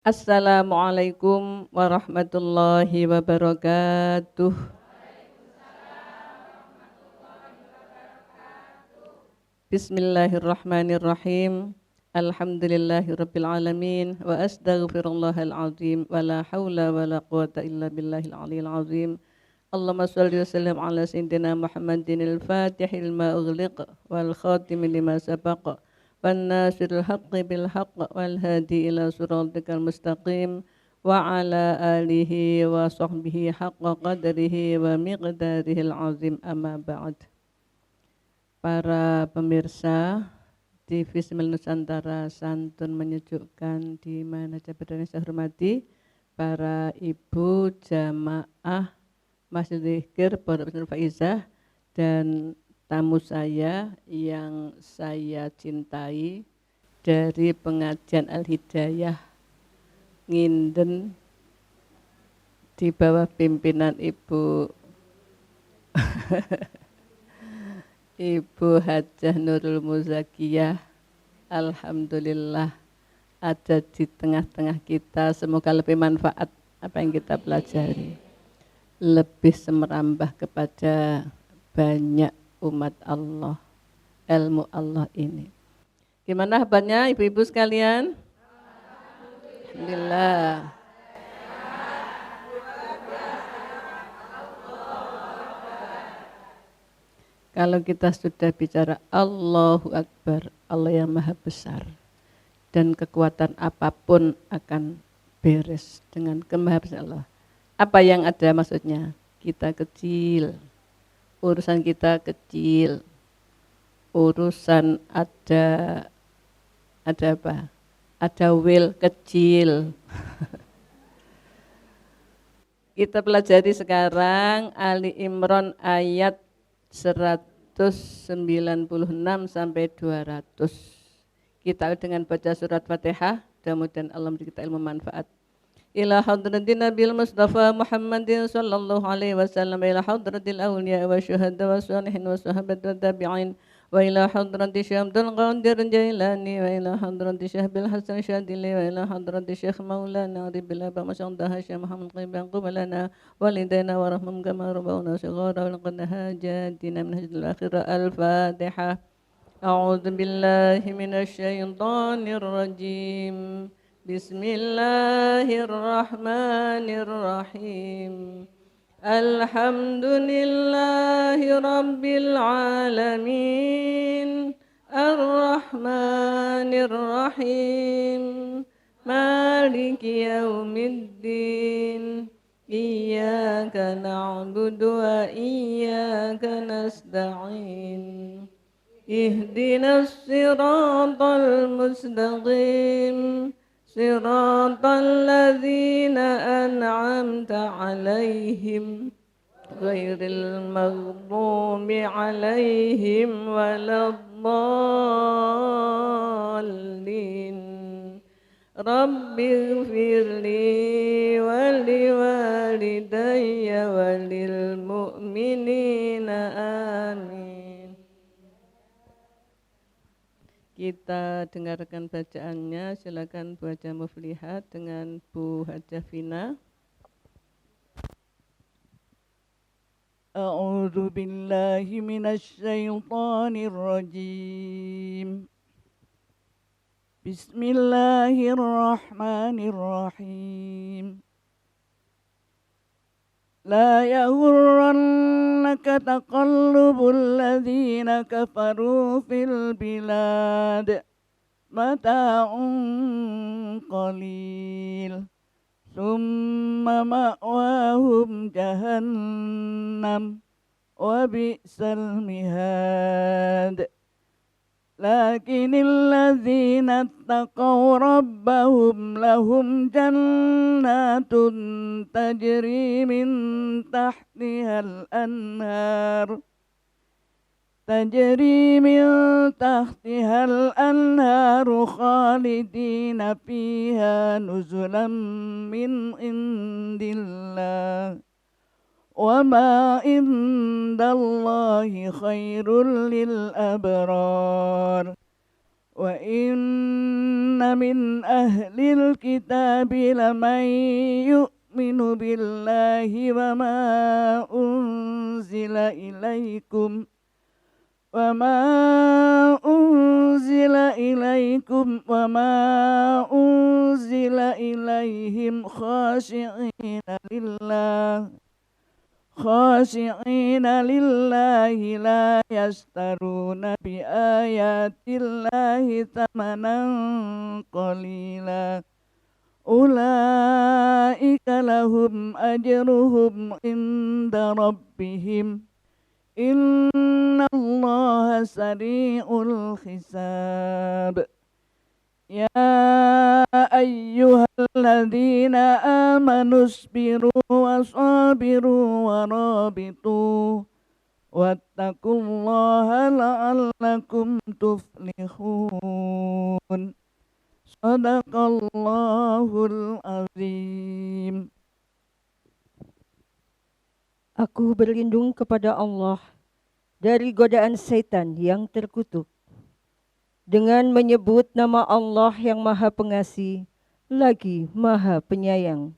Assalamualaikum warahmatullahi wabarakatuh. Bismillahirrahmanirrahim. Alhamdulillahirabbil alamin wa astaghfirullahal azim wa la haula wa la quwata illa billahil aliyil azim. Allahumma shalli wa sallim ala sayyidina Muhammadin al-fatihil ma ughliq wal khatimi lima sabaq wan nasiril haqqi bil haqq wal hadi ila siratikal mustaqim wa ala alihi wa sahbihi haqqa qadrihi wa miqdarihil azim, amma ba'd. Para pemirsa TV Semil Nusantara santun menyejukkan di mana saja berada, saya hormati para ibu jamaah Masjid Zikir Pondok Pesantren Faizah dan tamu saya yang saya cintai dari pengajian Al-Hidayah Nginden di bawah pimpinan Ibu Ibu Hajah Nurul Muzakiyah. Alhamdulillah ada di tengah-tengah kita. Semoga lebih manfaat apa yang kita pelajari, lebih semerambah kepada banyak umat Allah, ilmu Allah ini. Gimana kabarnya ibu-ibu sekalian? Alhamdulillah. Kalau kita sudah bicara Allahu Akbar, Allah yang Maha Besar, dan kekuatan apapun akan beres dengan kemahabesaraan Allah. Apa yang ada maksudnya? Kita kecil, urusan kita kecil, urusan ada apa? Ada will kecil. Kita pelajari sekarang Ali Imran ayat 196 sampai 200. Kita dengan baca surat Fatihah, mudah-mudahan Allah memberi kita ilmu manfaat. Ila hadratin Nabil Mustafa Muhammadin sallallahu alaihi wasallam, ila hadratil awliya wa syuhada wa salihin wa sahabat wa tabi'in, wa ila hadrati Syekh Abdul Qadir Jailani, wa ila hadrati Syekh Bil Hasan Syadili, wa ila hadrati Syekh Maulana Ribil Aba Masyaddah Syekh Muhammad Qibang Qubalana walidayna wa rahmum kama rabbawna shighara wa laqad hajatina min hajjil akhirah. Al-Fatihah. A'udzu billahi minasy syaithanir rajim. Bismillahirrahmanirrahim. Alhamdulillahi rabbil alamin. Ar-Rahmanir-Rahim. Maliki yaumiddin. Iyyaka na'budu wa iyyaka nasta'in. Ihdinas siratal mustaqim. Siratal ladzina an'amta 'alaihim ghairil maghdubi 'alaihim waladdallin. Rabbighfirli wa liwalidayya walil mu'minina amin. Kita dengarkan bacaannya. Silakan Bu Hajah Muflihat dengan Bu Hajah Vina. A'udzu billahi minasy syaithanir rajim. Bismillahirrahmanirrahim. La yaghurrannaka taqallubul ladzina kafaru fil bilad. Mata'un qalil. Summa ma'wahum jahannam wa bi'sal mihad. Lakinil ladzina taqaw rabbahum lahum jannatun tajri min tahtihal anhar. Khalidina fiha nuzulam min indillah. Wa ma indallahi khairul lil abrar. Wa inna min ahlil kitabi laman yu'minu billahi wa ma unzila ilaikum وما أنزل إليكم وما أنزل إليهم خاشعين لله لا يشترون بآيات الله ثمنا قليلا أولئك لهم أجرهم عند ربهم Inna Allah sari'ul hisab. Ya ayyuhalladzina amanu isbiru wa sabiru wa rabitu wattaqullaha la'allakum tuflihun. Sadaqallahul azim. Aku berlindung kepada Allah dari godaan setan yang terkutuk dengan menyebut nama Allah yang Maha Pengasih lagi Maha Penyayang.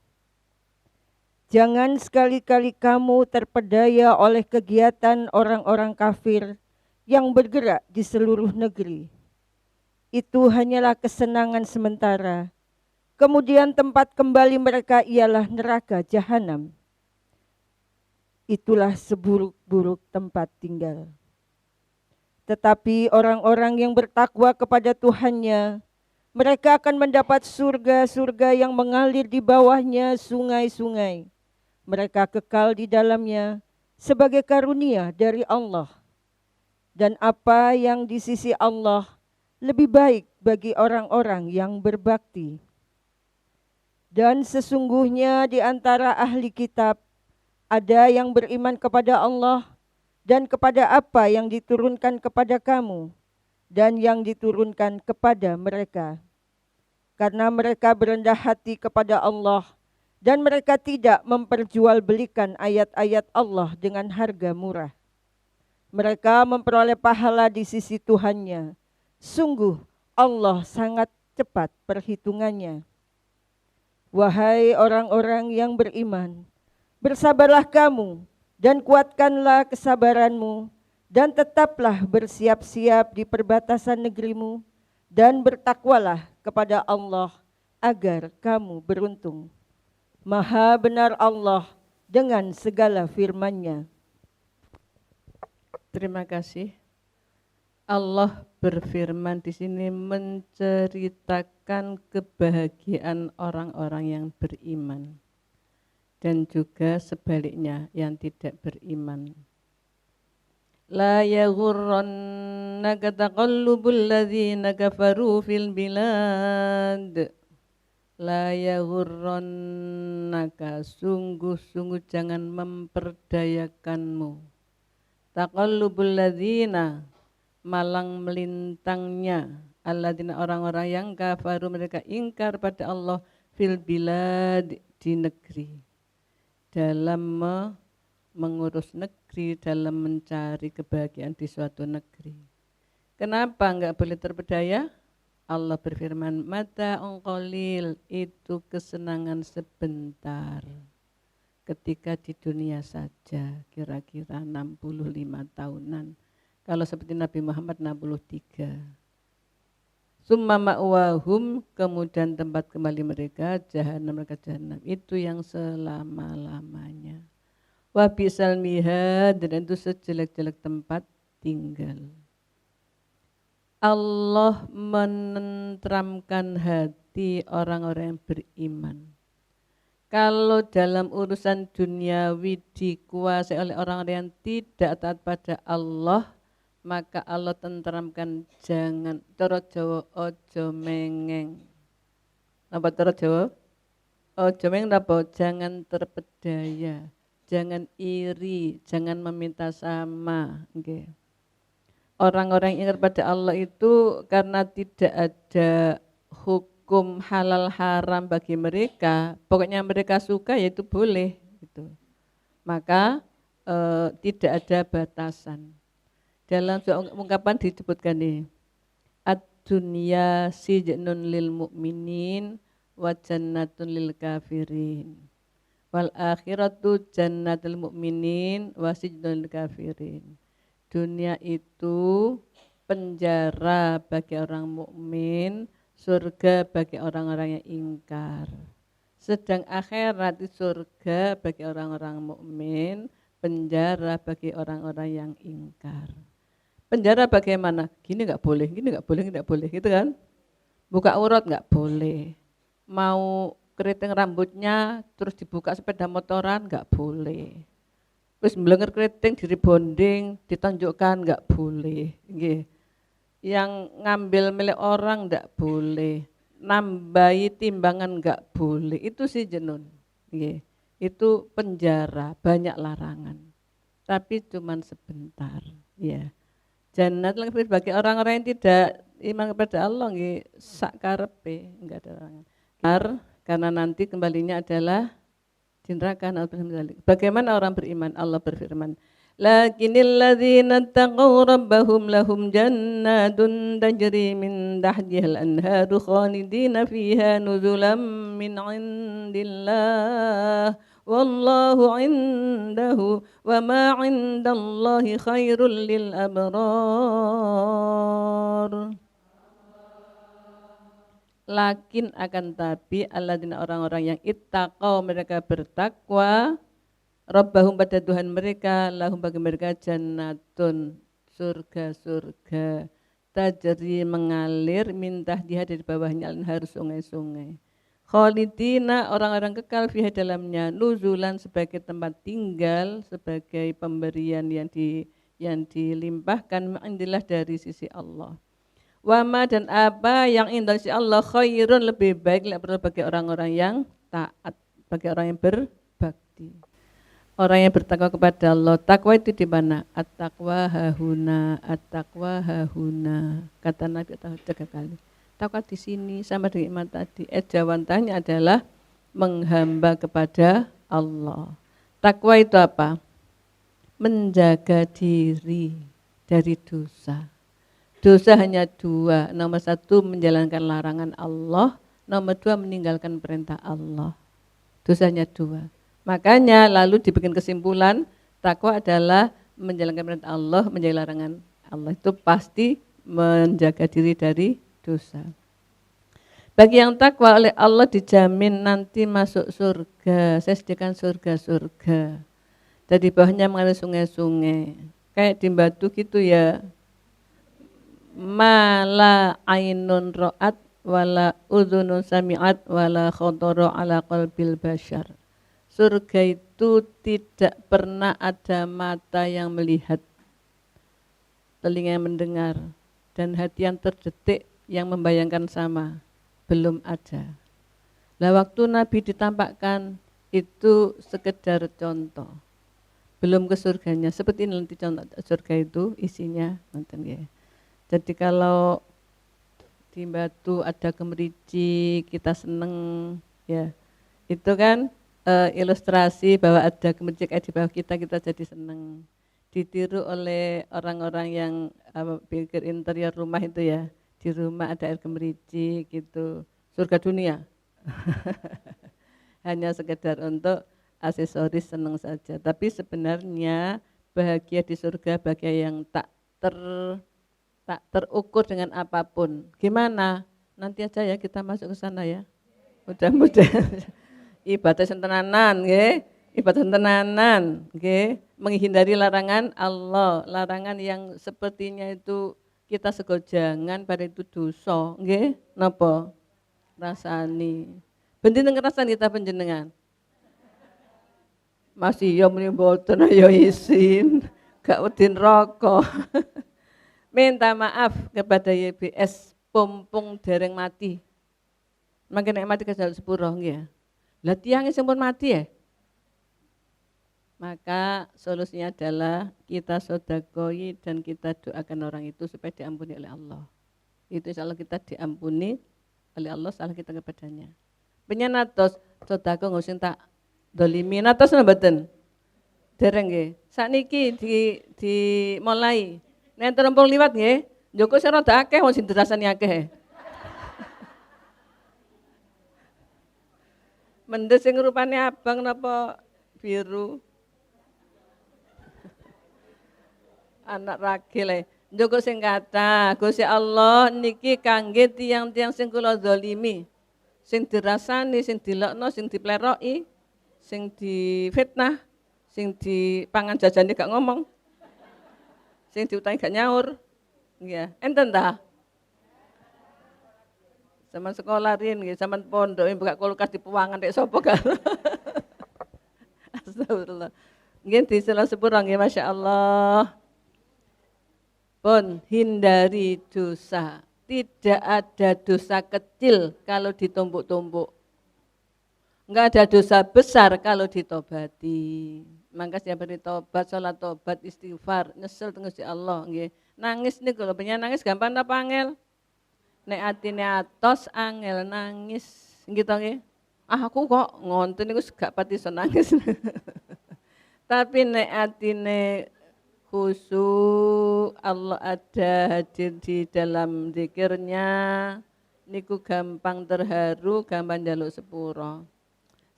Jangan sekali-kali kamu terpedaya oleh kegiatan orang-orang kafir yang bergerak di seluruh negeri. Itu hanyalah kesenangan sementara. Kemudian tempat kembali mereka ialah neraka jahanam. Itulah seburuk-buruk tempat tinggal. Tetapi orang-orang yang bertakwa kepada Tuhannya, mereka akan mendapat surga-surga yang mengalir di bawahnya sungai-sungai. Mereka kekal di dalamnya sebagai karunia dari Allah. Dan apa yang di sisi Allah lebih baik bagi orang-orang yang berbakti. Dan sesungguhnya di antara ahli kitab ada yang beriman kepada Allah dan kepada apa yang diturunkan kepada kamu dan yang diturunkan kepada mereka. Karena mereka berendah hati kepada Allah dan mereka tidak memperjualbelikan ayat-ayat Allah dengan harga murah. Mereka memperoleh pahala di sisi Tuhannya. Sungguh Allah sangat cepat perhitungannya. Wahai orang-orang yang beriman, bersabarlah kamu dan kuatkanlah kesabaranmu dan tetaplah bersiap-siap di perbatasan negerimu dan bertakwalah kepada Allah agar kamu beruntung. Maha benar Allah dengan segala firman-Nya. Terima kasih. Allah berfirman di sini menceritakan kebahagiaan orang-orang yang beriman. Dan juga sebaliknya yang tidak beriman. La yaghurrannaka taqallubul ladzina kafaru fil bilad. La yaghurrannaka, sungguh-sungguh jangan memperdayakanmu. Taqallubul ladzina, malang melintangnya. Alladzina, orang-orang yang kafaru, mereka ingkar pada Allah, fil bilad, di negeri. Dalam mengurus negeri, dalam mencari kebahagiaan di suatu negeri. Kenapa enggak boleh terpedaya? Allah berfirman, mata qalil, itu kesenangan sebentar. Ketika di dunia saja, kira-kira 65 tahunan. Kalau seperti Nabi Muhammad 63. Summa ma'wahum, kemudian tempat kembali mereka jahanam, mereka jahanam. Itu yang selama-lamanya. Wa bisal mihad, dan itu sejelek-jelek tempat tinggal. Allah menenteramkan hati orang-orang yang beriman. Kalau dalam urusan duniawi dikuasai oleh orang-orang yang tidak taat pada Allah, maka Allah tenteramkan, jangan cara Jawa ojo mengeng. Napa cara Jawa? Ojo mengeng napa? Jangan terpedaya, jangan iri, jangan meminta sama. Okay. Orang-orang yang ingat pada Allah itu karena tidak ada hukum halal haram bagi mereka, pokoknya mereka suka ya itu boleh. Gitu. Maka tidak ada batasan. Dalam ungkapan disebutkan nih, ad-dunya sijnun lil mu'minin wa jannatun lil kafirin. Wal akhiratu jannatul mu'minin wa sijnul kafirin. Dunia itu penjara bagi orang mukmin, surga bagi orang-orang yang ingkar. Sedang akhirat itu surga bagi orang-orang mukmin, penjara bagi orang-orang yang ingkar. Penjara bagaimana? Gini nggak boleh, gini nggak boleh, nggak boleh, gitu kan? Buka aurat nggak boleh. Mau keriting rambutnya terus dibuka sepeda motoran nggak boleh. Terus melenger keriting diribonding, ditunjukkan nggak boleh. Nggih. Yang ngambil milik orang nggak boleh. Nambahi timbangan nggak boleh. Itu sih jenun. Nggih. Itu penjara, banyak larangan. Tapi cuman sebentar, ya. Jannat lebih bagi orang-orang yang tidak iman kepada Allah nggih sak karepe, enggak ada larangan. Karena nanti kembalinya adalah di neraka. Bagaimana orang beriman? Allah berfirman, lakinnal ladzina taqaw rabbahum lahum jannatun tajri min tahtihal anharu khalidina fiha nuzulam min indillah wallahu indahu wa ma indallahi khairul lil abrar. Lakin akan tapi alladzina orang-orang yang ittaqau mereka bertakwa rabbahum pada Tuhan mereka lahum bagi mereka jannatun surga-surga tajri mengalir min tahtiha dari bawahnya anhar sungai-sungai khalidina orang-orang kekal fiha dalamnya nuzulan sebagai tempat tinggal sebagai pemberian yang dilimpahkan ma'indillah dari sisi Allah. Wama dan apa yang indah si Allah khairun lebih baik bagi orang-orang yang taat, bagi orang yang berbakti. Orang yang bertakwa kepada Allah. Takwa itu di mana? At-taqwa hahuna, at-taqwa hahuna. Kata Nabi tiga kali. Takwa di sini sama dengan iman tadi. Jawantanya adalah menghamba kepada Allah. Takwa itu apa? Menjaga diri dari dosa. Dosa hanya dua, nomor satu menjalankan larangan Allah, nomor dua meninggalkan perintah Allah. Dosa hanya dua. Makanya lalu dibikin kesimpulan, takwa adalah menjalankan perintah Allah, menjaga larangan Allah. Itu pasti menjaga diri dari dosa. Bagi yang takwa oleh Allah dijamin nanti masuk surga. Saya sediakan surga-surga. Dari bawahnya mengalir sungai-sungai. Kayak di Batu gitu ya. Mala ainun ra'at wala udhunun sami'at wala khotoro ala qalbil bashar. Surga itu tidak pernah ada mata yang melihat, telinga yang mendengar, dan hati yang terdetik yang membayangkan sama. Belum ada. Lah waktu Nabi ditampakkan itu sekedar contoh. Belum ke surganya. Seperti ini nanti contoh surga itu isinya nonton ya. Jadi kalau di Batu ada gemerici, kita seneng ya. Itu kan ilustrasi bahwa ada gemerici kayak di bawah kita jadi seneng. Ditiru oleh orang-orang yang pikir interior rumah itu ya. Di rumah ada air gemerici gitu. Surga dunia. Hanya sekedar untuk aksesoris seneng saja. Tapi sebenarnya bahagia di surga bahagia yang tak terukur dengan apapun. Gimana? Nanti aja ya kita masuk ke sana ya. Mudah-mudahan ibadah sentenanan, nggih. Ibadah sentenanan, nggih. Menghindari larangan Allah, larangan yang sepertinya itu kita segojangan pada itu dosa, nggih. Napa? Rasani. Benten ngrasani kita panjenengan. Masih ya muni mboten ya isin. Gak wedi rokok. Minta maaf kepada YBS pompong dereng mati. Makin nek mati ke jalur sepuro nggih. Lah tiyang sing pun mati ya. Maka solusinya adalah kita sedekoi dan kita doakan orang itu supaya diampuni oleh Allah. Itu insyaallah kita diampuni oleh Allah salah kita kepadanya. Penyenatos sedekah ngusin tak dolimi natos mboten. Dereng nggih. Sakniki dimulai. Nek terempung liwat nggih, Joko sing rada akeh wong sing dirasani akeh. Mendes sing rupane abang napa biru. Anak ragil Joko sing kata, Gusti Allah niki kangge tiang-tiang sing kula zalimi. Sing dirasani, sing dilokno, sing dipleroki, sing difitnah, sing dipangan jajane gak ngomong. Sing diutangi gak nyaur. Nggih, enten ta? Zaman sekolah rin nggih, zaman pondok buka kulkas di puangan nek sapa kan. Astagfirullah. Nggih disela sepura nggih masyaallah. Pun hindari dosa. Tidak ada dosa kecil kalau ditumpuk-tumpuk. Enggak ada dosa besar kalau ditobati. Maka siapa bertobat, sholat tobat, istighfar, nyesel tengah si Allah. Nggih. Nangis nih kalau punya nangis gampang apa angel? Nek atine atos angel nangis. Gitu nggih. Aku kok ngonten niku gak pati iso nangis. Tapi nek atine khusyuk, Allah ada hadir di dalam zikirnya, niku gampang terharu, gampang njaluk sepuro.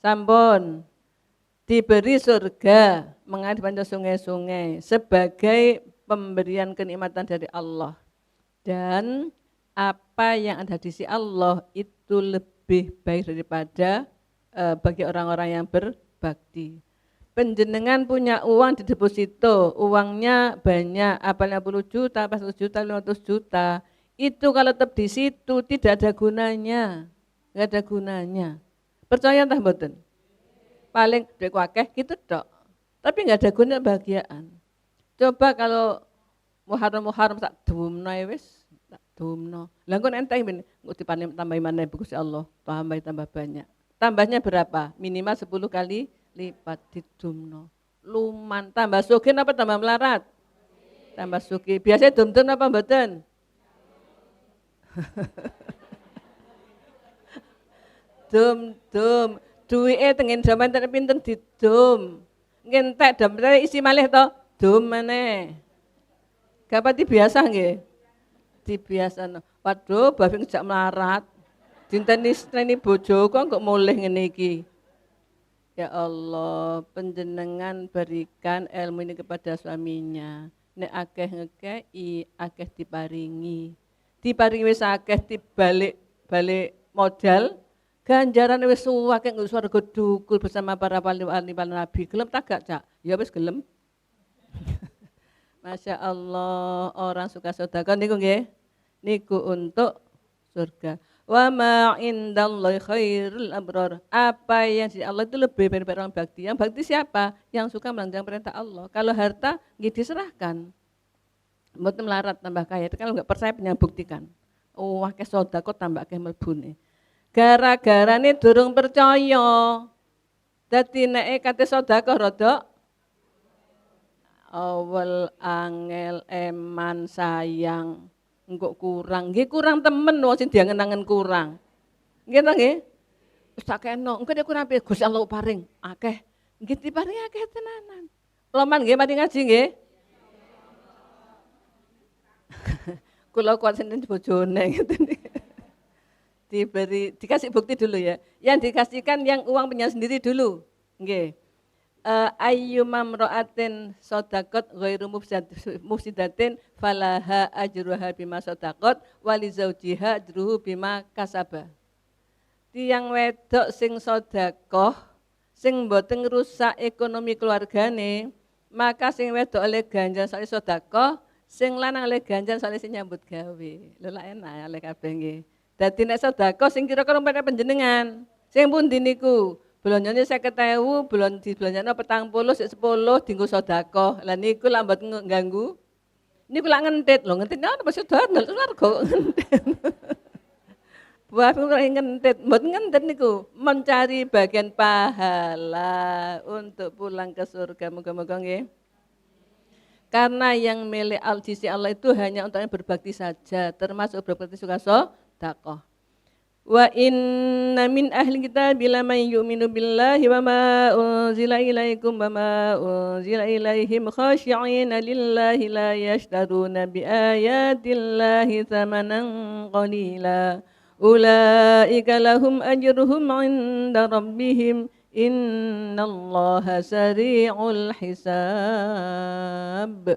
Sampun diberi surga mengalir panjang sungai-sungai sebagai pemberian kenikmatan dari Allah. Dan apa yang ada di sisi Allah itu lebih baik daripada bagi orang-orang yang berbakti. Penjenengan punya uang di deposito, uangnya banyak, apa 50 juta, apa 100 juta, 500 juta. Itu kalau tetap di situ tidak ada gunanya. Enggak ada gunanya. Percaya entah mboten? Paling duit akeh gitu tok. Tapi enggak ada guna bahagiaan. Coba kalau Muharram tak dumno wis, tak dumno. Lah engko enteh men engko dipanen tambahi maneh Gusti Allah, tambah banyak. Tambahnya berapa? Minimal 10 kali lipat didumno. Luman tambah sugih apa tambah melarat? Tambah sugih. Biasanya dum-dum apa mboten? Dum-dum. Duwike tengen jaman ten pinten didum. Ngentek dompete isi malih to, dum maneh. Gak pati biasa nggih. Dibiasano. Waduh, babi ngejak melarat. Dinteni bojo kok mulih ngene iki. Ya Allah, panjenengan berikan ilmu ini kepada suaminya. Nek akeh ngekei, akeh diparingi. Diparingi wis akeh dibalik modal, ganjaran wis akeh nggo swarga dukul bersama para wali nabi. Gelem tak gak, Cak? Ya wis gelem. Masya Allah, orang suka sedekah niku nggih. Niku untuk surga. Wa ma indallahi khairul abrar. Apa yang di Allah itu lebih baik orang bakti. Yang bakti siapa? Yang suka melanggar perintah Allah. Kalau harta nggih diserahkan. Mboten melarat tambah kaya. Kalau enggak percaya pengen buktikan. Oh, akeh sedekah tambah akeh mlebune. Gara-garane durung percaya. Dadi nek kate sedekah rada awal angel eman sayang. Engkok kurang, nggih kurang temen wong sing diangen-angen kurang. Nggih ta nggih? Wis tak kena, engko nek kurang piye Gusti Allah paring akeh. Nggih diparingi akeh tenanan. Loman nggih mati ngaji nggih. Kula kuat senen bojone ngeten. Dikasih bukti dulu ya. Yang dikasihkan yang uang punya sendiri dulu. Nggih. Ayyumam ra'atin sodakot ghairu mufsidatin falaha ajruha bima sodakot wali zaujiha ajruhu bima kasaba. Tiang wedok sing sodakoh sing mboten ngrusak ekonomi keluargane, maka sing wedok oleh ganjaran soal sodakoh, sing lanang oleh ganjaran soal sing nyambut gawe. Lho lak enak oleh kabeh nggih. Dadi nek sodakoh sing kira-kira panjenengan, sing pundi niku? Belanjanya 50.000, belum dibelanjana 40, 10 dienggo sedekah. Lah niku lak mboten ngganggu. Niku lak ngentit lho, ngentit apa sedar swarga ngentit. Buah ngentit, mboten ngentit niku, mencari bagian pahala untuk pulang ke surga. Moga-moga nggih. Karena yang milik al-sisi Allah itu hanya untuk yang berbakti saja, termasuk berbakti suka sedekah. Wa inna min ahli kitabi laman yu'minu billahi wa ma unzila ilaikum wa ma unzila ilaihim khashi'ina lillahi la yashtaruna bi ayatillahi thamanan qalila. Ulaika lahum ajruhum 'inda rabbihim innallaha sari'ul hisab.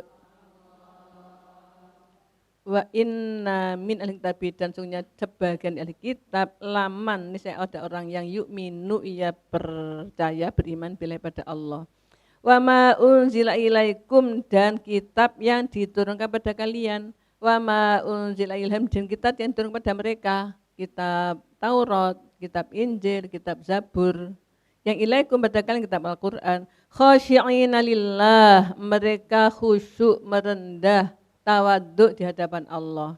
Wa inna min ahli kitab dan sungguhnya sebagian ahli kitab laman ini saya ada orang yang yu'minu ia percaya beriman bila pada Allah. Wa ma unzila ilaikum dan kitab yang diturunkan pada kalian. Wa ma unzila ilaihim dan kitab yang diturunkan pada mereka. Kitab Taurat, kitab Injil, kitab Zabur. Yang ilaikum pada kalian kitab Al-Quran. Khasyi'ina lillah mereka khusyuk merendah tawaduk di hadapan Allah.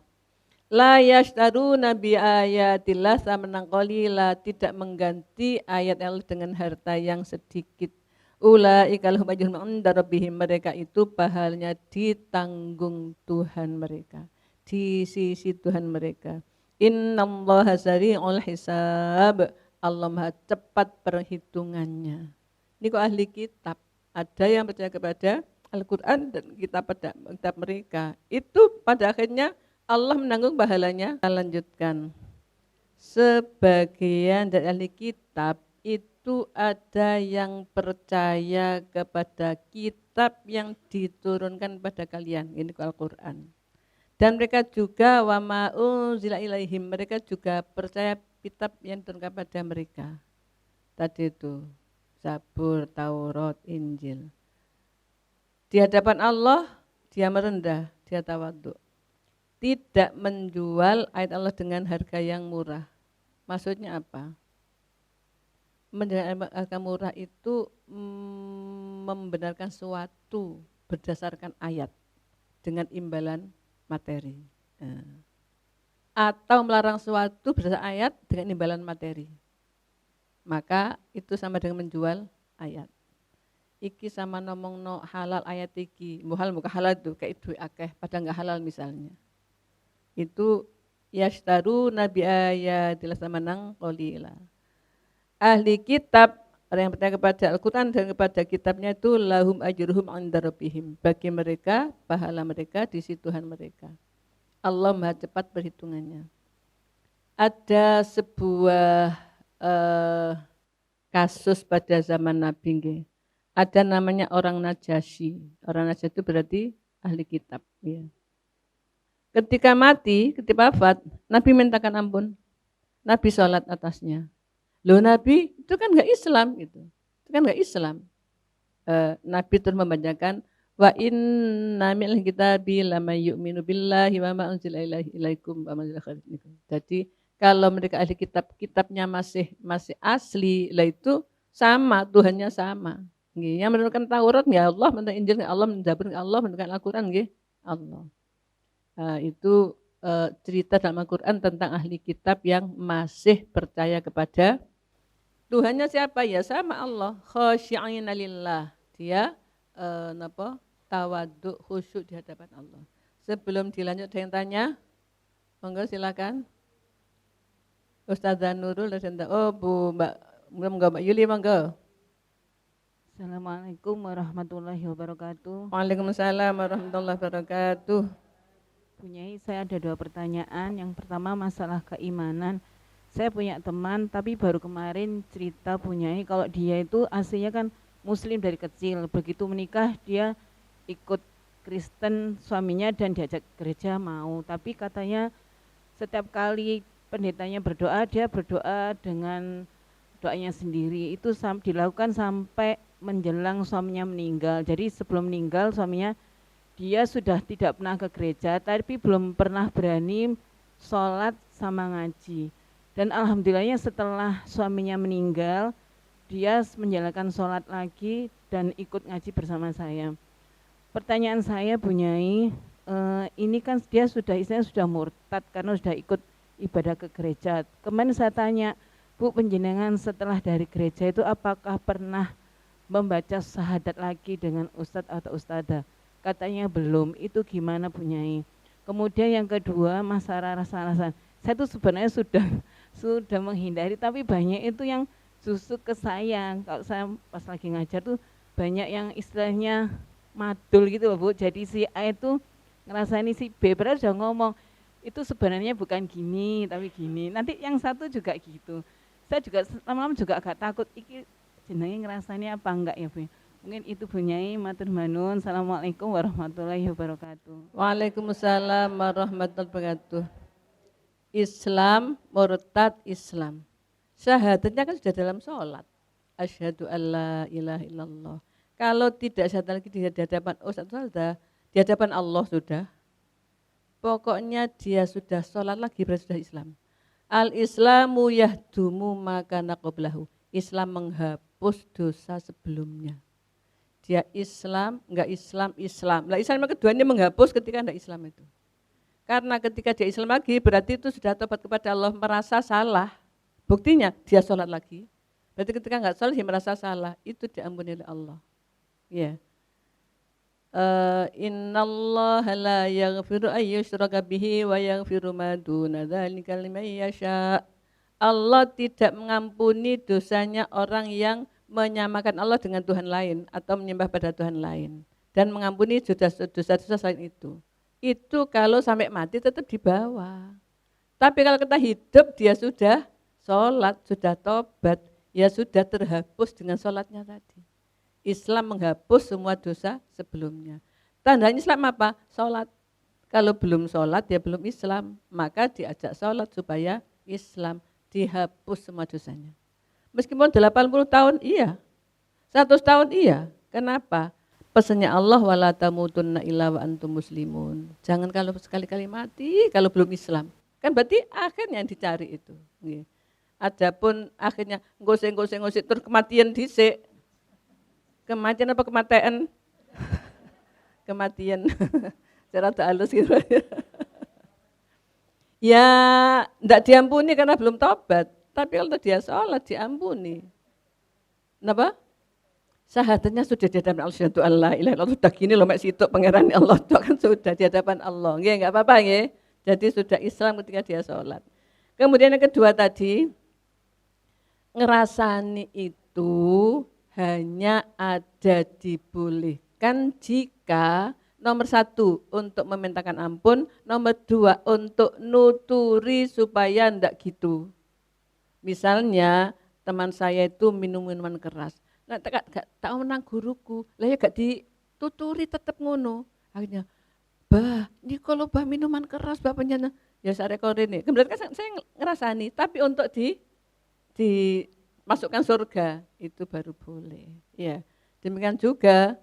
La yashtaruna bi ayatillah samanan qalila tidak mengganti ayat Allah dengan harta yang sedikit. Ulaika lahum ajrun 'inda rabbihim mereka itu pahalanya ditanggung Tuhan mereka, di sisi Tuhan mereka. Innallaha sari'ul hisab. Allah Maha cepat perhitungannya. Ini kok ahli kitab, ada yang percaya kepada Al-Quran dan kitab mereka. Itu pada akhirnya Allah menanggung pahalanya. Kita lanjutkan. Sebagian dari ahli kitab itu ada yang percaya kepada kitab yang diturunkan pada kalian. Ini Al-Quran. Dan mereka juga wa ma unzila ilaihim. Mereka juga percaya kitab yang diturunkan pada mereka. Tadi itu Zabur, Taurat, Injil. Di hadapan Allah, dia merendah, dia tawaduk. Tidak menjual ayat Allah dengan harga yang murah. Maksudnya apa? Menjual harga murah itu membenarkan sesuatu berdasarkan ayat dengan imbalan materi. Atau melarang sesuatu berdasarkan ayat dengan imbalan materi. Maka itu sama dengan menjual ayat. Iki sama ngomong no halal ayat iki, muhal muka halal tuh kayak duit akeh, pada nggak halal misalnya. Itu yashtaru nabi ayatillah samanan qalila. Ahli kitab orang yang percaya kepada Al-Quran dan kepada kitabnya itu lahum ajruhum 'inda rabbihim. Bagi mereka pahala mereka di sisi Tuhan mereka. Allah Maha cepat perhitungannya. Ada sebuah kasus pada zaman Nabi nggih. Ada namanya orang Najasyi. Orang Najasyi itu berarti ahli kitab. Ya. Ketika mati, ketika wafat, Nabi mintakan ampun. Nabi sholat atasnya. Loh Nabi itu kan nggak Islam gitu. Itu kan nggak Islam. Nabi terus membacakan wa inna minal kitabi lama yu'minu billahi wa ma unzila ilaikum wa ma unzila ilaikum. Jadi kalau mereka ahli kitab, kitabnya masih asli, lah itu sama, Tuhannya sama. Yang menurunkan Taurat ya Allah, menurunkan Injil ya Allah, menurunkan Zabur ya Allah, menurunkan Al-Quran ya Allah. Itu cerita dalam Al-Quran tentang ahli kitab yang masih percaya kepada Tuhannya siapa ya sama Allah. Khasyi'ina lillah. Dia tawaduk khusyuk di hadapan Allah. Sebelum dilanjut ada yang tanya, monggo silakan. Ustazah Nurul dan Mbak Yuli monggo. Assalamualaikum warahmatullahi wabarakatuh. Waalaikumsalam warahmatullahi wabarakatuh. Bu Nyai, saya ada 2 pertanyaan. Yang pertama masalah keimanan. Saya punya teman tapi baru kemarin cerita Bu Nyai kalau dia itu aslinya kan muslim dari kecil. Begitu menikah dia ikut Kristen suaminya dan diajak gereja mau. Tapi katanya setiap kali pendetanya berdoa, dia berdoa dengan doanya sendiri. Itu dilakukan sampai menjelang suaminya meninggal. Jadi sebelum meninggal suaminya dia sudah tidak pernah ke gereja, tapi belum pernah berani sholat sama ngaji. Dan alhamdulillahnya setelah suaminya meninggal, dia menjalankan sholat lagi dan ikut ngaji bersama saya. Pertanyaan saya Bu Nyai, ini kan dia istilahnya sudah murtad karena sudah ikut ibadah ke gereja. Kemarin saya tanya, Bu penjenengan setelah dari gereja itu apakah pernah membaca syahadat lagi dengan ustadz atau ustadzah? Katanya belum. Itu gimana Bu Nyai? Kemudian yang kedua masalah rasa-rasan. Saya tuh sebenarnya sudah menghindari, tapi banyak itu yang justru ke saya. Kalau saya pas lagi ngajar tuh banyak yang istilahnya madul gitu loh Bu. Jadi si A itu ngerasain si B, padahal udah ngomong itu sebenarnya bukan gini tapi gini. Nanti yang satu juga gitu. Saya juga lama-lama juga agak takut iki jenenge ngerasani apa enggak ya Bu. Mungkin itu Bu Nyai, matur nuwun. Assalamualaikum warahmatullahi wabarakatuh. Waalaikumsalam warahmatullahi wabarakatuh. Islam, murtad Islam. Syahadatnya kan sudah dalam sholat. Asyhadu alla ilaha illallah. Kalau tidak syahadat lagi di hadapan sudah di hadapan Allah sudah. Pokoknya dia sudah sholat lagi berarti sudah Islam. Al-Islamu yahdumu maka naqoblahu. Islam menghapus dosa sebelumnya. Dia Islam, enggak Islam, Islam. Lah Islam yang keduanya menghapus ketika enggak Islam itu. Karena ketika dia Islam lagi berarti itu sudah tobat kepada Allah, merasa salah. Buktinya dia sholat lagi. Berarti ketika enggak sholat dia merasa salah, itu diampuni oleh Allah. Ya. Innallaha la yaghfiru ay yushraka bihi wa yaghfiru ma duna dzalika liman yasha. Allah tidak mengampuni dosanya orang yang menyamakan Allah dengan Tuhan lain atau menyembah pada Tuhan lain dan mengampuni dosa-dosa selain itu. Itu kalau sampai mati tetap di bawah. Tapi kalau kita hidup dia sudah sholat, sudah tobat, ya sudah terhapus dengan sholatnya tadi. Islam menghapus semua dosa sebelumnya. Tandanya Islam apa? Sholat. Kalau belum sholat ya belum Islam, maka diajak sholat supaya Islam, dihapus semua dosanya. Meskipun 80 tahun iya, 100 tahun iya. Kenapa? Pesannya Allah wala tamutunna illa wa antum muslimun. Jangan kalau sekali-kali mati kalau belum Islam. Kan berarti akhirnya yang dicari itu. Adapun akhirnya ngosek terus kematian dhisik. Kematian apa kematian? Kematian. Cara halus gitu. Ya enggak diampuni karena belum tobat. Tapi kalau dia sholat diampuni. Kenapa? Syahadatnya sudah di hadapan Allah, syahadu alla ilaha illallah, sudah gini loh mek situk pangeran Allah itu kan sudah di hadapan Allah. Nggih, enggak apa-apa nggih. Jadi sudah Islam ketika dia sholat. Kemudian yang kedua tadi, ngerasani itu hanya ada dibolehkan jika nomor 1 untuk memintakan ampun, nomor 2 untuk nuturi supaya enggak gitu. Misalnya teman saya itu minum minuman keras. Nah, gak menang guruku, lah ya gak dituturi tetap ngono. Akhirnya, bah, ini kalau bah minuman keras, bah penjana, ya saya rekor ini. Kemudian kan saya ngerasani, tapi untuk dimasukkan surga, itu baru boleh. Ya, demikian juga,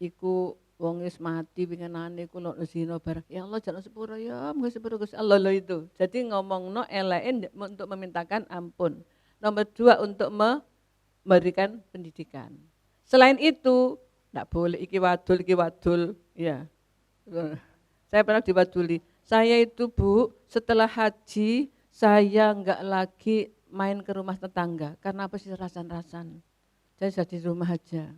iku wong wis mati pingenane kula zina barang. Ya Allah jangan sepuro ya, muga sepuro Gusti Allah lho itu. Jadi ngomongno eleke untuk memintakan ampun. Nomor 2 untuk memberikan pendidikan. Selain itu, enggak boleh iki wadul, ya. Saya pernah diwaduli. Saya itu Bu, setelah haji saya enggak lagi main ke rumah tetangga karena apa sih rasan-rasan. Saya di rumah aja.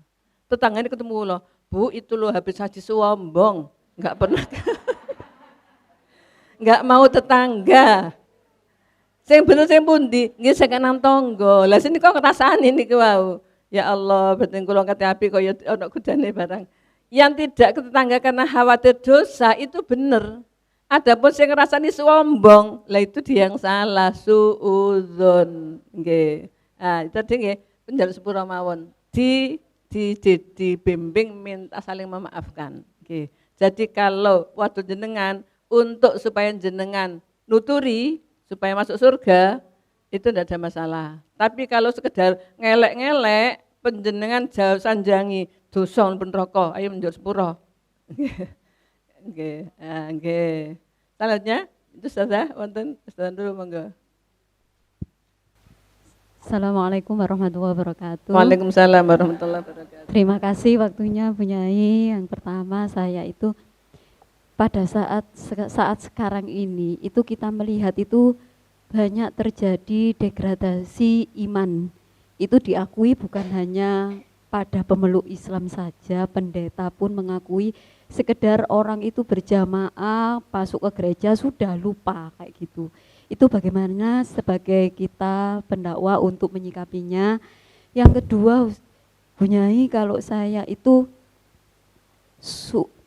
Tetangganya ketemu loh, Bu itu loh habis haji sombong, enggak pernah. Enggak mau tetangga. Sing bener sing pundi? Nggih sing nang tangga. Lah sini kok ngrasani niku wau. Ya Allah, berarti kula kate api kaya ana kudane barang. Yang tidak ke tetangga karena khawatir dosa itu bener. Adapun sing ngrasani sombong, lah itu dia yang salah, suudzon. Nggih. Ah, tadi nggih penjaluk sepura mawon. Dibimbing minta saling memaafkan. Nggih. Jadi kalau waktu jenengan untuk supaya jenengan nuturi supaya masuk surga, itu tidak ada masalah. Tapi kalau sekedar ngelek-ngelek, penjenengan jauh sanjangi, dosa pun rokok, ayo menjur sepuro. Oke, oke. Selanjutnya, itu sudah, wonten, sudah dulu monggo. Assalamualaikum warahmatullahi wabarakatuh. Waalaikumsalam warahmatullahi wabarakatuh. Terima kasih waktunya Bu Nyai. Yang pertama saya itu pada saat sekarang ini itu kita melihat itu banyak terjadi degradasi iman. Itu diakui bukan hanya pada pemeluk Islam saja, pendeta pun mengakui sekedar orang itu berjamaah masuk ke gereja sudah lupa kayak gitu. Itu bagaimana sebagai kita pendakwah untuk menyikapinya. Yang kedua, Bu Nyai, kalau saya itu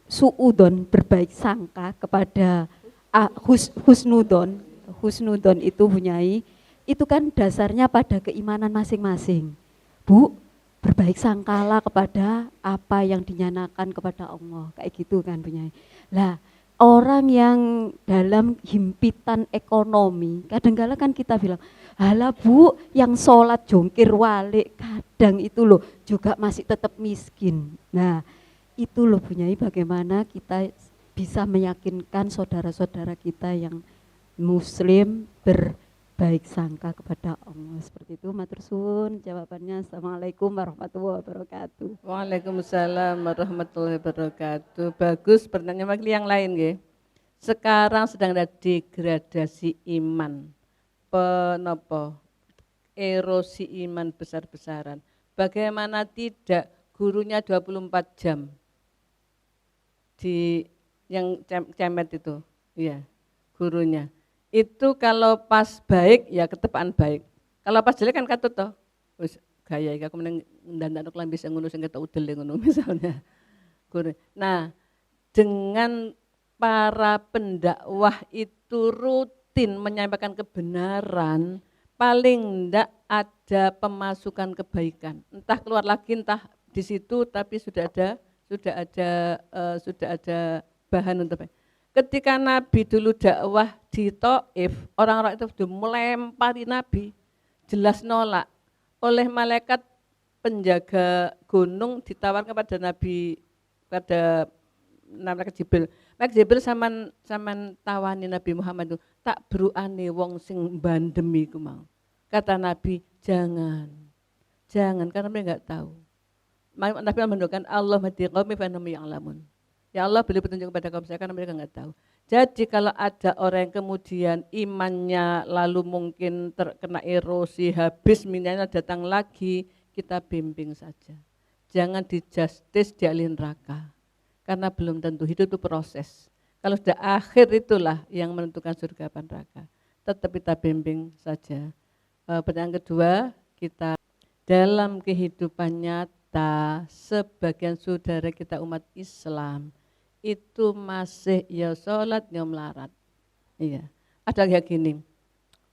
suudon, berbaik sangka kepada husnudon itu Bu Nyai, itu kan dasarnya pada keimanan masing-masing. Bu, berbaik sangkalah kepada apa yang dinyatakan kepada Allah, kayak gitu kan Bu Nyai. Lah, orang yang dalam himpitan ekonomi, kadang-kala kan kita bilang, halah Bu, yang sholat jongkir walik, kadang itu loh juga masih tetap miskin. Nah, itu loh Bu Nyai, bagaimana kita bisa meyakinkan saudara-saudara kita yang muslim berbaik sangka kepada Allah. Seperti itu, matur suwun jawabannya. Assalamualaikum warahmatullahi wabarakatuh. Waalaikumsalam warahmatullahi wabarakatuh. Bagus, pertanyaan wakil yang lain ya. Sekarang sedang ada degradasi iman, erosi iman besar-besaran. Bagaimana tidak, gurunya 24 jam di yang cemet itu, ya gurunya. Itu kalau pas baik ya ketepaan baik. Kalau pas jelek kan katut toh. Wis gaya iki aku meneng ndandak lambe sing ngono sing ketok udel ngono misalnya. Guru. Nah, dengan para pendakwah itu rutin menyampaikan kebenaran, paling enggak ada pemasukan kebaikan. Entah keluar lagi, entah di situ, tapi sudah ada bahan untuk baik. Ketika Nabi dulu dakwah di Taif, orang-orang itu sudah melempari Nabi, jelas nolak. Oleh malaikat penjaga gunung ditawarkan kepada Nabi, pada malaikat Jibril. Malaikat Jibril saman tawani Nabi Muhammad itu, tak beruane wong sing bandem iku mau. Kata Nabi, jangan karena mereka enggak tahu. Nabi mendoakan Allah hadi qaumi fa innahum ya'lamun. Ya Allah, beri petunjuk kepada kaum saya karena mereka enggak tahu. Jadi kalau ada orang yang kemudian imannya lalu mungkin terkena erosi, habis minyak datang lagi, kita bimbing saja. Jangan di-justice dialih neraka. Karena belum tentu, hidup itu proses. Kalau sudah akhir itulah yang menentukan surga apa neraka. Tetap kita bimbing saja. Pertanyaan kedua, kita dalam kehidupan nyata sebagian saudara kita umat Islam itu masih ya sholat ya melarat. Iya. Ada kayak gini,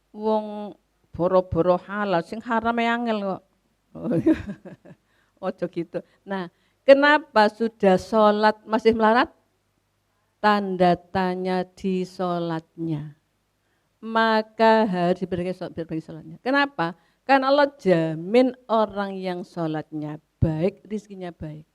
wong boro-boro halal, sing haram angel kok. Ojo gitu. Nah, kenapa sudah sholat masih melarat? Tanda tanya di sholatnya. Maka harus diperbaiki sholatnya. Kenapa? Karena Allah jamin orang yang sholatnya baik, rizkinya baik.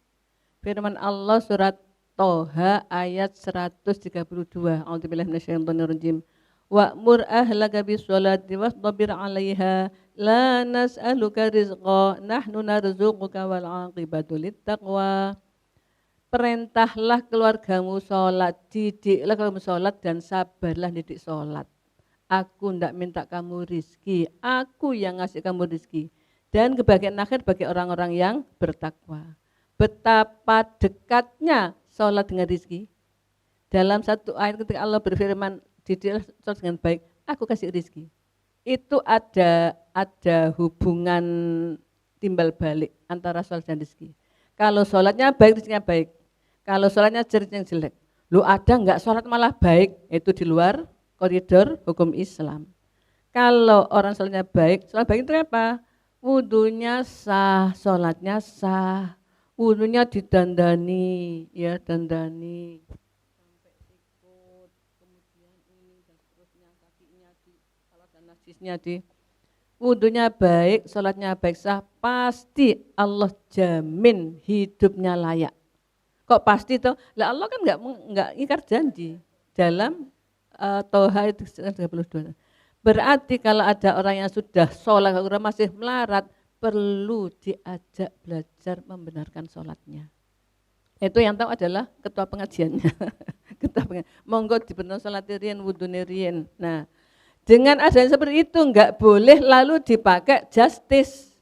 Firman Allah surat Toha ayat 132. A'udzubillahi minasyaitonirrajim. Wa'mur ahlaka bis-sholati wastabir 'alaiha la nas'aluka rizqa nahnu narzuquka wal 'aqibatu littaqwa. Perintahlah keluargamu sholat, didiklah kamu sholat dan sabarlah didik sholat. Aku tidak minta kamu rizki, aku yang ngasih kamu rizki. Dan kebahagiaan akhir bagi orang-orang yang bertakwa. Betapa dekatnya sholat dengan rizki. Dalam satu ayat ketika Allah berfirman, didiklah sholat dengan baik, aku kasih rizki. Itu ada hubungan timbal balik antara sholat dan rizki. Kalau sholatnya baik, rizkinya baik. Kalau sholatnya jelek, jelek. Lu ada enggak sholat malah baik, itu di luar koridor hukum Islam. Kalau orang sholatnya baik, sholat baik itu apa? Wudunya sah, sholatnya sah. Wudunya didandani, ya dandani sampai sikut, kemudian ini dan seterusnya, kakinya di, kalau ada najisnya di. Wudunya baik, sholatnya baik sah, pasti Allah jamin hidupnya layak. Kok pasti toh? Lah Allah kan enggak ingkar janji dalam Toha itu 32. Berarti kalau ada orang yang sudah sholat masih melarat, perlu diajak belajar membenarkan sholatnya. Itu yang tahu adalah ketua pengajiannya. Monggo dibenar sholat riyen, wudune riyen. Nah, dengan adanya seperti itu enggak boleh lalu dipakai justice.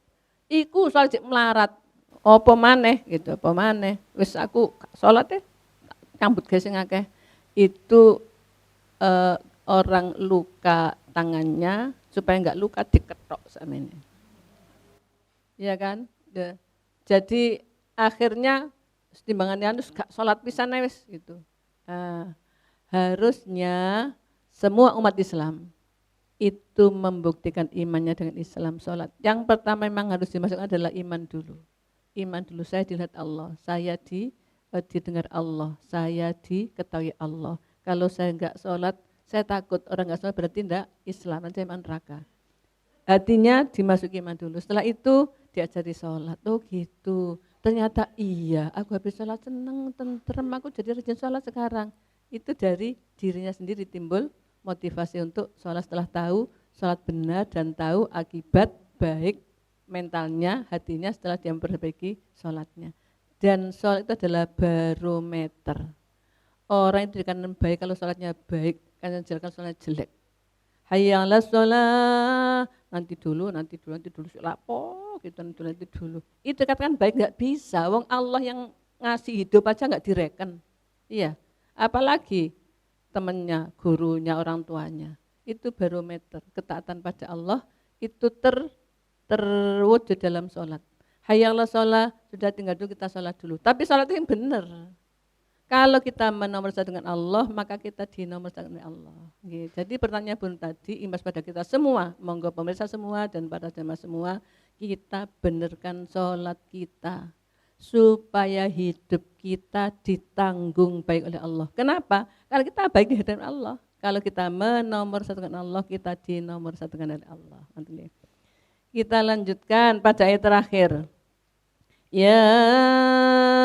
Iku sholat melarat. Apa maneh gitu, apa maneh. Wis aku sholatnya nyambut ge sing akeh. Itu orang luka tangannya supaya enggak luka diketok sama ini. Iya kan? Jadi akhirnya timbangannya harus gak sholat pisan wis gitu. Nah, harusnya semua umat Islam itu membuktikan imannya dengan Islam, sholat. Yang pertama memang harus dimasukkan adalah iman dulu. Iman dulu, saya dilihat Allah, saya didengar Allah, saya diketahui Allah. Kalau saya enggak sholat, saya takut orang enggak sholat berarti enggak Islam, nanti iman neraka. Hatinya dimasuki iman dulu, setelah itu diajari sholat. Oh gitu, ternyata iya, aku habis sholat seneng, tentrem, aku jadi rajin sholat sekarang. Itu dari dirinya sendiri timbul motivasi untuk sholat setelah tahu sholat benar dan tahu akibat baik mentalnya, hatinya setelah dia memperbaiki sholatnya. Dan sholat itu adalah barometer. Orang itu dikatakan baik kalau sholatnya baik, kan jangan sholatnya jelek. Hayya 'alas sholat, nanti dulu, lapo, gitu nanti dulu. Itu dikatakan baik enggak bisa, wong Allah yang ngasih hidup aja enggak direken. Iya, apalagi temannya, gurunya, orang tuanya. Itu barometer, ketaatan pada Allah itu terwujud dalam sholat. Hayya 'alas sholat, sudah tinggal dulu kita sholat dulu. Tapi sholat itu yang benar. Kalau kita menomorsatukan dengan Allah, maka kita dinomorsatukan oleh Allah. Jadi pertanyaan Bun tadi, imbas pada kita semua, monggo pemirsa semua dan para jamaah semua, kita benarkan sholat kita. Supaya hidup kita ditanggung baik oleh Allah. Kenapa? Karena kita baik di hadapan Allah. Kalau kita menomorsatukan Allah, kita dinomorsatukan oleh Allah. Kita lanjutkan pada ayat terakhir. Ya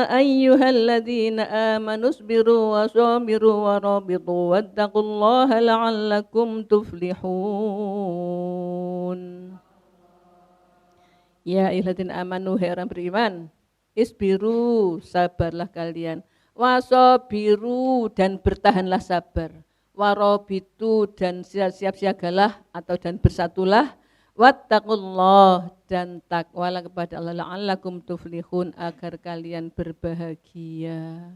ayyuhalladzina amanu isbiru wa sabiru wa rabitu wattaqullaha la'allakum tuflihun. Ya ayyuhalladzina amanu, hai orang beriman, isbiru, sabarlah kalian, wasabiru, dan bertahanlah sabar, warabitu, dan siap siagalah atau dan bersatulah, wattaqullah, dan takwalah kepada Allah, la'allakum tuflihun, agar kalian berbahagia.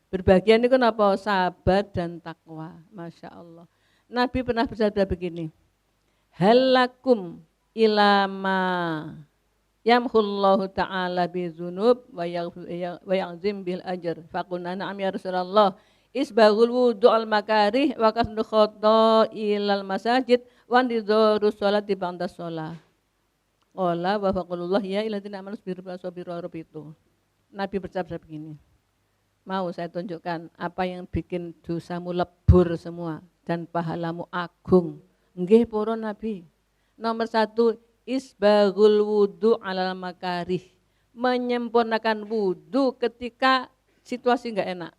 Berbahagia ini kan apa? Sabar dan takwa. Masya Allah. Nabi pernah bersabda begini, halakum ilama yamhullahu ta'ala bizunub wa ya'zim bil ajr. Faqulna na'am ya Rasulullah, isbaghul wudu al makarih wa kasdu khoto ilal masajid wa nidharu sholat di ba'da sholat. Qala wa faqulullah ya ilatina amanus biru itu. Nabi bersabda begini, mau saya tunjukkan apa yang bikin dosamu lebur semua dan pahalamu agung. Nggih para Nabi. Nomor 1, isbaghul wudu alal makarih, menyempurnakan wudu ketika situasi enggak enak.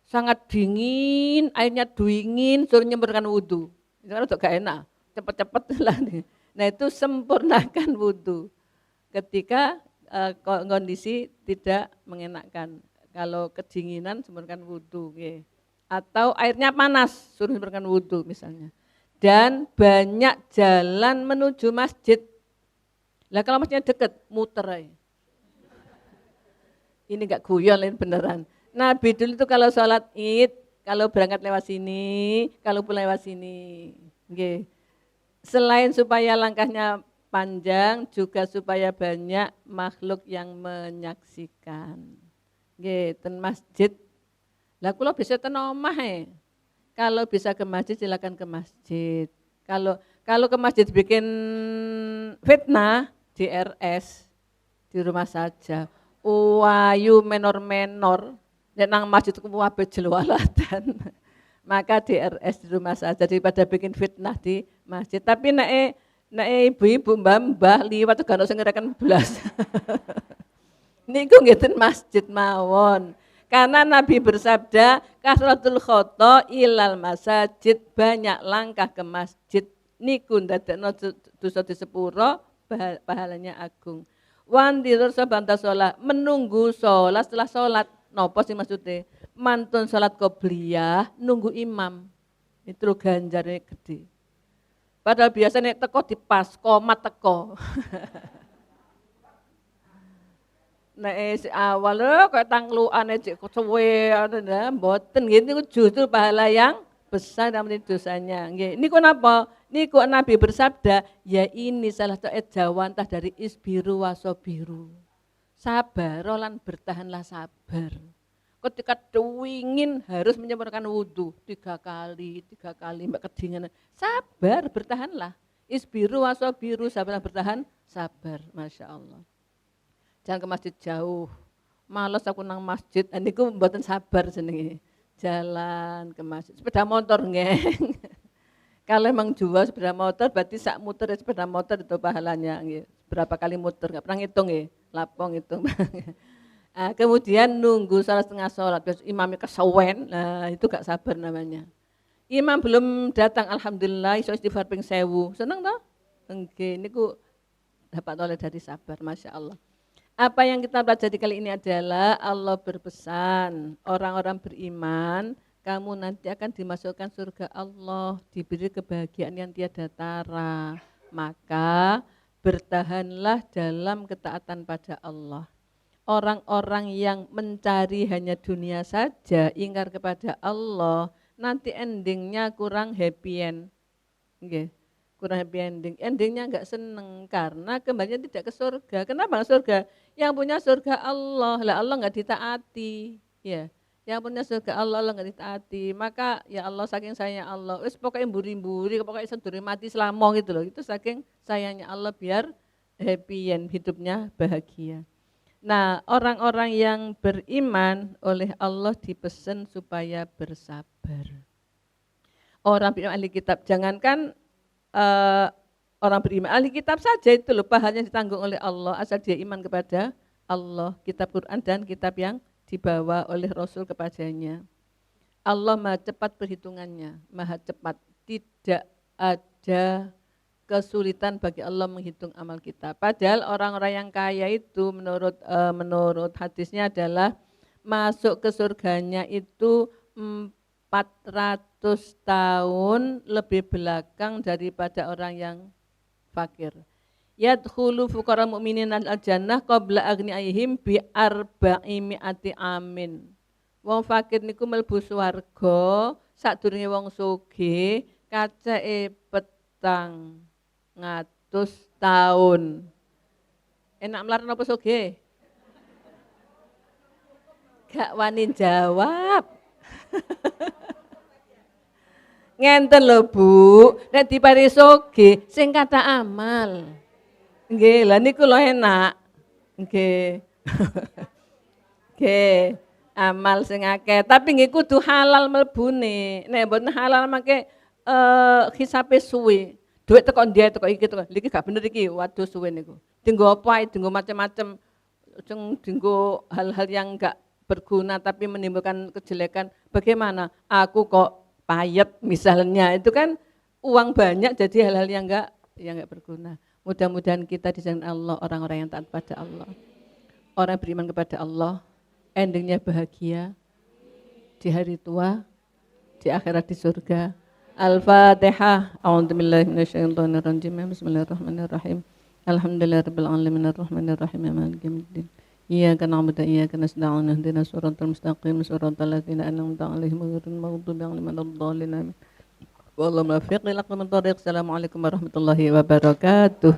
Sangat dingin, airnya dingin, suruh menyempurnakan wudu. Itu kan enggak enak, cepet-cepet lah nih. Nah itu sempurnakan wudu ketika kondisi tidak mengenakkan. Kalau kedinginan sempurnakan wudu, atau airnya panas suruh sempurnakan wudu misalnya. Dan banyak jalan menuju masjid. Lah kalau masjidnya deket, muter aja. Ini enggak guyon, ini beneran. Nabi dulu itu kalau sholat id, kalau berangkat lewat sini, kalau pulang lewat sini. Selain supaya langkahnya panjang, juga supaya banyak makhluk yang menyaksikan. Ten masjid. Lah kula bisa ten omah Kalau bisa ke masjid silakan ke masjid. Kalau ke masjid bikin fitnah di RS di rumah saja. Wayu menor-menor, nek nang masjid ku wae jelwalatan. Maka di RS di rumah saja daripada bikin fitnah di masjid. Tapi nek ibu-ibu mbah-mbah liwat gak ono sing ngeraken blas. Niku nggih ten masjid mawon. Karena Nabi bersabda, kasratul khoto ilal masajid, banyak langkah ke masjid. Niku ndadekno dosa di sepuro, pahalanya agung. Wandirur sabanta sholat, menunggu sholat setelah sholat. Napa sih maksudnya? Mantun sholat qobliyah, nunggu imam. Itu ganjarnya gede. Padahal biasanya teko di pas, komat teko. Nek awal kok tangluane cek suwe mboten ngene justru pahala yang besar namanya dosanya. Nggih, niku napa? Niku Nabi bersabda, ya ini salah satu jawantah dari isbiru wasobiru. Sabar lan bertahanlah sabar. Ketika ingin harus menyempurnakan wudhu 3 kali mbak kedinginan. Sabar, bertahanlah. Isbiru wasobiru, sabar bertahan, sabar. Masya Allah. Jangan ke masjid jauh. Males aku nang masjid, niku mboten sabar jenenge. Jalan ke masjid, sepeda motor ngeng. Kalau emang jual sepeda motor, berarti sak muter sepeda motor itu pahalanya. Berapa kali muter, nggak pernah ngitung ya, lapong itu. Kemudian nunggu salat setengah sholat, imamnya kesawen, nah itu gak sabar namanya. Imam belum datang, alhamdulillah, iso istighfar ping 1000, seneng toh? Oke, ini ku dapat oleh dari sabar, masya Allah. Apa yang kita pelajari kali ini adalah Allah berpesan, orang-orang beriman, kamu nanti akan dimasukkan surga Allah, diberi kebahagiaan yang tiada tara. Maka bertahanlah dalam ketaatan pada Allah. Orang-orang yang mencari hanya dunia saja, ingkar kepada Allah, nanti endingnya kurang happy end. Okay. Kurang happy ending. Endingnya enggak seneng karena kembalinya tidak ke surga. Kenapa enggak surga? Yang punya surga Allah, lah Allah enggak ditaati. Ya. Yang punya surga Allah enggak ditaati. Maka ya Allah saking sayangnya Allah, wis pokoknya mburi-mburi, pokoknya sedurunge mati selama gitu loh. Itu saking sayangnya Allah biar happy end, hidupnya bahagia. Nah, orang-orang yang beriman oleh Allah dipesan supaya bersabar. Orang beriman ahli kitab, jangankan orang beriman ahli kitab saja itu loh pahalanya ditanggung oleh Allah asal dia iman kepada Allah, kitab Quran dan kitab yang dibawa oleh Rasul kepadanya. Allah maha cepat perhitungannya, maha cepat, tidak ada kesulitan bagi Allah menghitung amal kita. Padahal orang-orang yang kaya itu menurut hadisnya adalah masuk ke surganya itu 400 tahun lebih belakang daripada orang yang fakir. Yadkhulu fuqara mu'minin al-jannah qabla agniyaihim bi arba'i mi'ati amin. Wong fakir niku mlebu swarga sadurunge wong sugih kaceke 400 tahun. Enak melarat apa sugih? Gak wani jawab. Ngenten lho Bu, nek dipari sugih sing kata amal. Nggih, lha niku lho enak. Nggih. Nggih, amal sing akeh, tapi nggih kudu halal mlebune. Nek mboten halal mangke hisabe suwe. Duit teko ndi teko iki teko. Iki gak bener iki, waduh suwe niku. Dienggo apa? Dienggo macam-macam. Dienggo hal-hal yang enggak berguna tapi menimbulkan kejelekan. Bagaimana? Aku kok payet misalnya, itu kan uang banyak jadi hal-hal yang enggak berguna. Mudah-mudahan kita di jalan Allah, orang-orang yang taat pada Allah, orang beriman kepada Allah, endingnya bahagia di hari tua, di akhirat di surga. Al-Fatihah. A'udzubillahi minasyaitonirrajim. Bismillahirrahmanirrahim. Alhamdulillahirabbil alamin arrahmanirrahim maliki yaumiddin. Iyyaka na'budu wa iyyaka nasta'in ihdinas siratal mustaqim siratal ladzina an'amta 'alaihim ghairil maghdubi 'alaihim waladdallin. Wallahu muwaffiq ila aqwamit thoriq. Assalamualaikum warahmatullahi wabarakatuh.